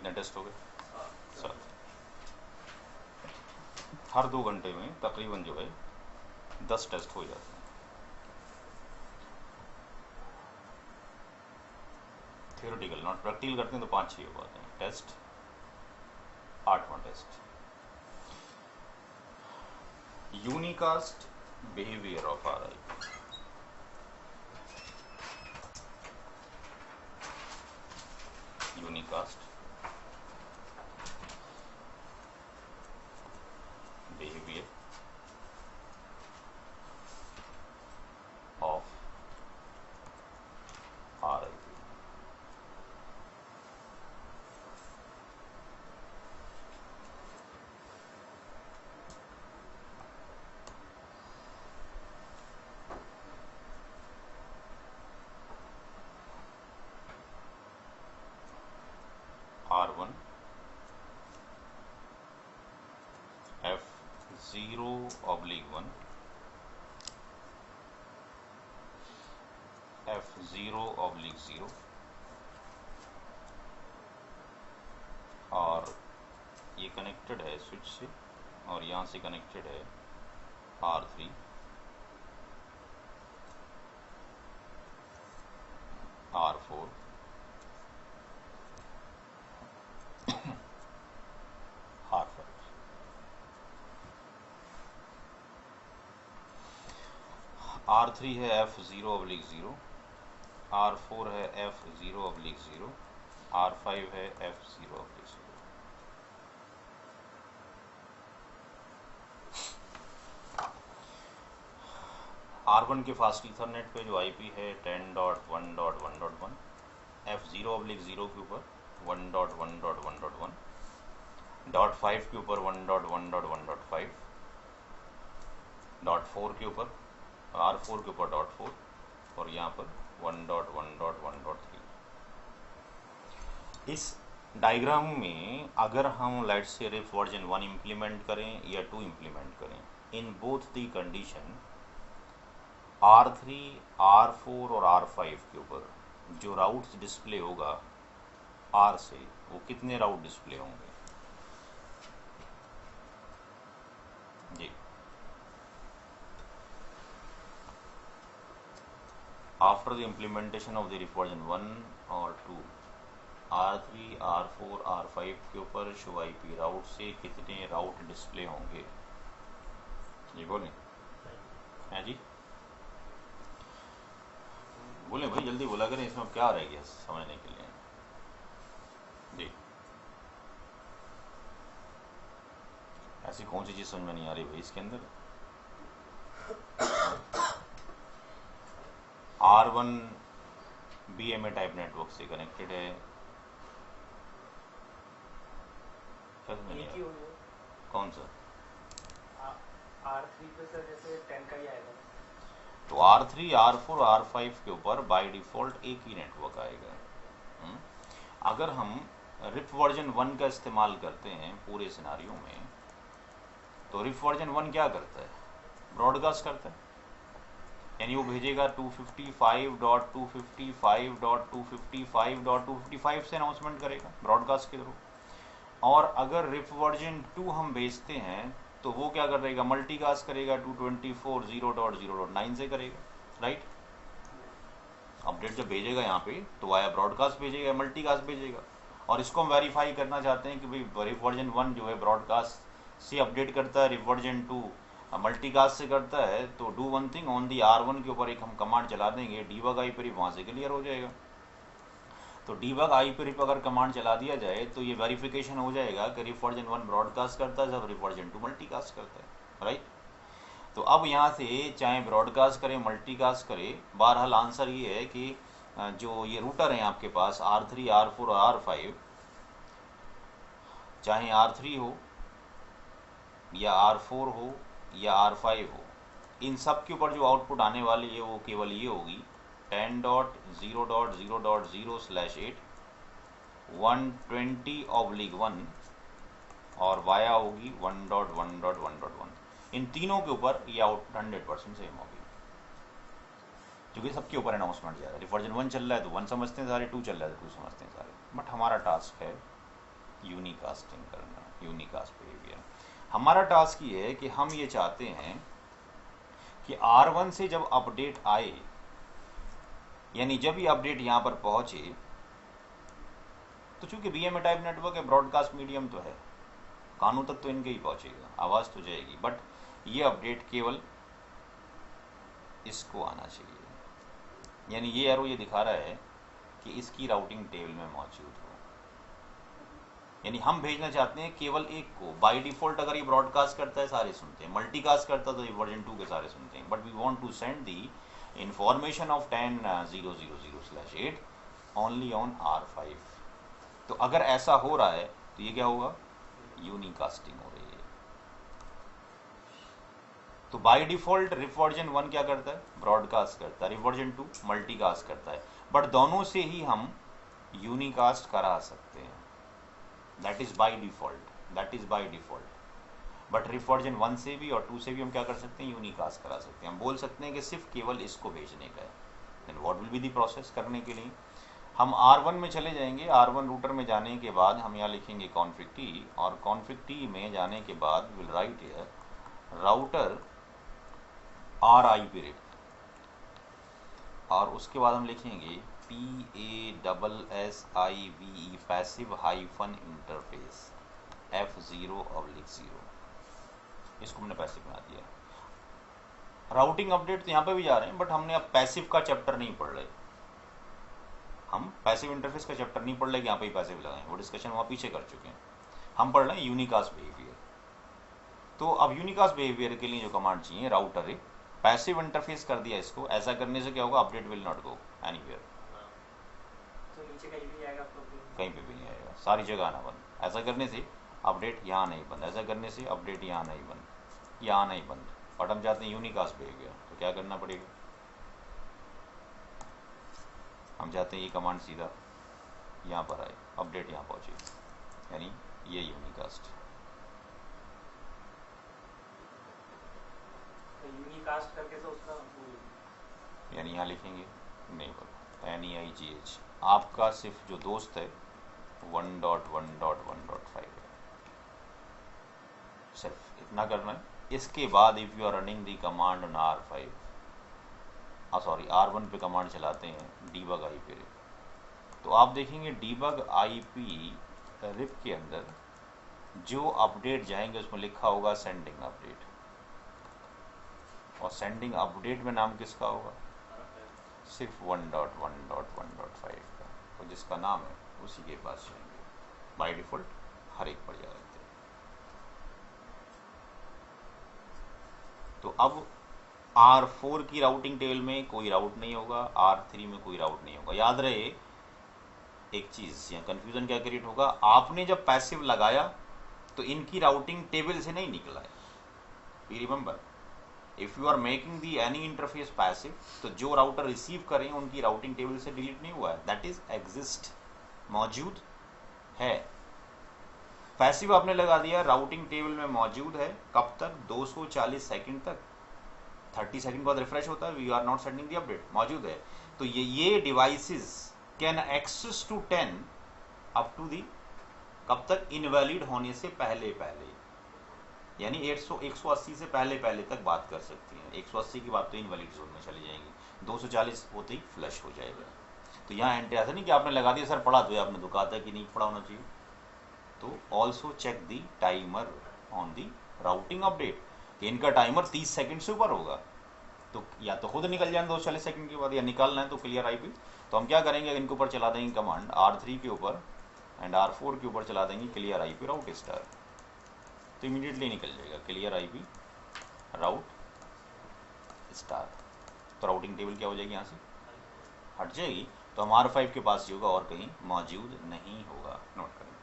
कितने टेस्ट हो गए? 7। हर 2 घंटे में तकरीबन जो है 10 टेस्ट हो जाते हैं। थियोरेटिकल, नॉट प्रैक्टिकल करते हैं तो 5-6 हो पाते हैं टेस्ट। 8वां test, unicast behaviour of R I. Unicast behaviour of R I. R1 F0/1 F0/0 और ये कनेक्टेड है स्विच से और यहाँ से कनेक्टेड है R3 R4 R5। R3 है F0/0, R4 है F0/0, R5 है F0/0। R1 के फास्ट ईथरनेट पे जो आईपी है 10.1.1.1, F0/0 के ऊपर 1.1.1.1, .5 के ऊपर 1.1.1.5, .4 के ऊपर, R4 के ऊपर .4 और यहाँ पर 1.1.1.3। इस डायग्राम में अगर हम let's say reef version 1 implement करें या 2 इम्प्लीमेंट करें, in both the condition R3, R4 और R5 के ऊपर जो राउट्स डिस्प्ले होगा R से, वो कितने राउट डिस्प्ले होंगे जी? After the implementation of the RIP version 1 और 2, R3, R4, R5 के ऊपर शो आईपी राउट से कितने राउट डिस्प्ले होंगे जी? बोलें हैं जी? बोले भाई, जल्दी बोला करें, इसमें क्या रह गया समझने के लिए जी? ऐसी कौन सी चीज़ समझ में नहीं आ रही भाई इसके अंदर? R1 BMA टाइप नेटवर्क से कनेक्टेड है, समझ में नहीं आ रहा कौन सा? R3 पे सर जैसे 10 का ही आएगा, तो R3, R4, R5 के ऊपर बाय डिफ़ॉल्ट एक ही नेटवर्क आएगा। अगर हम रिफ वर्जन 1 का इस्तेमाल करते हैं पूरे सिनारियो में, तो रिफ वर्जन 1 क्या करता है? ब्रॉडकास्ट करता है, यानी वो भेजेगा 255.255.255.255 से अनाउंसमेंट करेगा ब्रॉडकास्ट के थ्रू। और अगर रिफ वर्जन 2 हम भेजते हैं तो वो क्या करेगा? मल्टीकास्ट करेगा 224.0.0.9 से करेगा, राइट? अपडेट जब भेजेगा यहाँ पे तो वाया ब्रॉडकास्ट भेजेगा, मल्टीकास्ट भेजेगा। और इसको हम वेरीफाई करना चाहते हैं कि भाई रिफ वर्जन 1 जो है ब्रॉडकास्ट से अपडेट करता है, रिफ वर्जन 2 मल्टीकास्ट से करता है, तो do one thing, on the R1 के ऊपर एक हम कमांड चला देंगे, डीबग आई पे वहाँ से क्लियर हो जाएगा। तो डीबग आई पे अगर कमांड चला दिया जाए तो ये वेरिफिकेशन हो जाएगा कि रिफ वर्जन 1 ब्रॉडकास्ट करता है जब रिफ वर्जन 2 मल्टीकास्ट करता है, राइट? तो अब यहाँ से चाहे ब्रॉडकास्ट करे मल्टीकास्ट करे, बहरहाल आंसर ये है कि जो ये रूटर हैं आपके पास R3, R4 और R5, चाहे R3 हो या R4 हो या R5 हो, इन सब के ऊपर जो आउटपुट आने वाली है वो केवल ये होगी 10.0.0.0/8 120/1 और वाया होगी 1.1.1.1। इन तीनों के ऊपर ये आउटपुट 100% सेम होगी, क्योंकि सबके ऊपर अनाउंसमेंट जा रहा है। वर्जन 1 चल रहा है तो 1 समझते हैं सारे, 2 चल रहा है तो 2 समझते हैं सारे। बट हमारा टास्क है यूनिकास्टिंग करना, यूनिकास्ट बिहेवियर। हमारा टास्क ये है कि हम ये चाहते हैं कि R1 से जब अपडेट आए, यानी जब ये अपडेट यहाँ पर पहुँचे, तो चूंकि BMA टाइप नेटवर्क है, ब्रॉडकास्ट मीडियम तो है, कानों तक तो इनके ही पहुँचेगा, आवाज़ तो जाएगी, बट ये अपडेट केवल इसको आना चाहिए। यानी ये एरो ये दिखा रहा है कि इसकी राउटिंग टेबल में मौजूद हो। यानी हम भेजना चाहते हैं केवल एक को। बाय डिफॉल्ट अगर ये ब्रॉडकास्ट करता है सारे सुनते हैं, मल्टीकास्ट करता तो ये वर्जन 2 के सारे सुनते हैं, but we want to send the information of 10.0.0/8 only on R5। तो अगर ऐसा हो रहा है तो ये क्या होगा, यूनिकास्टिंग हो रही है। तो बाय डिफॉल्ट रिफ वर्जन 1 क्या करता है, ब्रॉडकास्ट करता है, रिफ वर्जन 2 मल्टीकास्ट करता है, बट दोनों से ही हम यूनिकास्ट करा सकते हैं। That is by default, but RIP version 1 से भी और 2 से भी हम क्या कर सकते हैं, यूनिकास्ट करा सकते हैं। हम बोल सकते हैं कि सिर्फ केवल इसको भेजने का है। Then what will be the process करने के लिए, हम R1 में चले जाएंगे। R1 रूटर में जाने के बाद हम यहाँ लिखेंगे कॉन्फिग टी, और कॉन्फिग टी में जाने के बाद will write here router RIP RIP, और उसके बाद हम लिखेंगे PASSIVE passive hyphen interface F0/0। इसको हमने पैसिव बना दिया। राउटिंग अपडेट तो यहाँ पे भी जा रहे हैं, बट हमने अब पैसिव का चैप्टर नहीं पढ़ रहे, हम पैसिव इंटरफेस का चैप्टर नहीं पढ़ रहे कि यहाँ पे ही पैसिव लगाएं, वो डिस्कशन वहाँ पीछे कर चुके हैं। हम पढ़ रहे हैं यूनिकास्ट बिहेवियर। तो अब यूनिकास्ट बिहेवियर के लिए जो कमांड चाहिए, राउटर है, पैसिव इंटरफेस कर दिया इसको। ऐसा करने से क्या होगा, update will not go anywhere, तो नीचे कहीं भी आएगा, कहीं पे भी नहीं आएगा, सारी जगह आना बंद। ऐसा करने से अपडेट यहाँ नहीं बंद, ऐसा करने से अपडेट यहाँ नहीं बंद, यहाँ नहीं बंद। बट हम चाहते हैं यूनिकास्ट बिहेवियर, तो क्या करना पड़ेगा, हम चाहते हैं ये कमांड सीधा यहाँ पर आए, अपडेट यहाँ पहुँचे, यानी ये यूनिकास्ट। यूनिकास्ट करके तो उसका यानी यहाँ लिखेंगे नेबर NEIGH, आपका सिर्फ जो दोस्त है 1.1.1.5 है, सिर्फ इतना करना है। इसके बाद if you are running the command on R5, R1 पे कमांड चलाते हैं डीबग IP रिप, तो आप देखेंगे डीबग IP रिप के अंदर जो अपडेट जाएंगे उसमें लिखा होगा सेंडिंग अपडेट, और सेंडिंग अपडेट में नाम किसका होगा, सिर्फ 1.1.1.5 का, तो जिसका नाम है उसी के पास जाएंगे। बाय डिफॉल्ट हर एक पर जा रहे थे। तो अब R4 की राउटिंग टेबल में कोई राउट नहीं होगा, R3 में कोई राउट नहीं होगा। याद रहे एक चीज़, यहाँ कन्फ्यूज़न क्या क्रिएट होगा, आपने जब पैसिव लगाया तो इनकी राउटिंग टेबल से नहीं निकला है। Remember, if you are making the any interface passive, तो जो राउटर रिसीव करें उनकी राउटिंग टेबल से डिलीट नहीं हुआ है, दैट इज एग्जिस्ट, मौजूद है। पैसिव आपने लगा दिया, राउटिंग टेबल में मौजूद है, कब तक, 240 सेकंड तक, 30 सेकंड बाद रिफ्रेश होता है, we are not sending the update, मौजूद है। तो ये devices can access to 10 up to the, कब तक, इनवैलिड होने से पहले पहले, यानी 180 से पहले पहले तक बात कर सकती हैं। 180 की बात तो इनवैलिड जोन में चली जाएगी, 240 होते ही फ्लश हो जाएगा। तो यहाँ एंट्री ऐसा नहीं कि आपने लगा दिया सर पढ़ा, तो आपने तो कहा था कि नहीं पढ़ा होना चाहिए। तो also check the timer on the routing update, कि इनका टाइमर 30 सेकंड से ऊपर होगा, तो या तो खुद निकल जाए 240 सेकंड के बाद, या निकालना है तो क्लियर IP। तो हम क्या करेंगे, इनके ऊपर चला देंगे कमांड R3 के ऊपर एंड R4 के ऊपर चला देंगे क्लियर IP राउट स्टार, तो इमीडिएटली निकल जाएगा क्लियर IP राउट स्टार। तो राउटिंग टेबल क्या हो जाएगी, यहाँ से हट जाएगी, तो हम R5 के पास ही होगा और कहीं मौजूद नहीं होगा। नोट करें।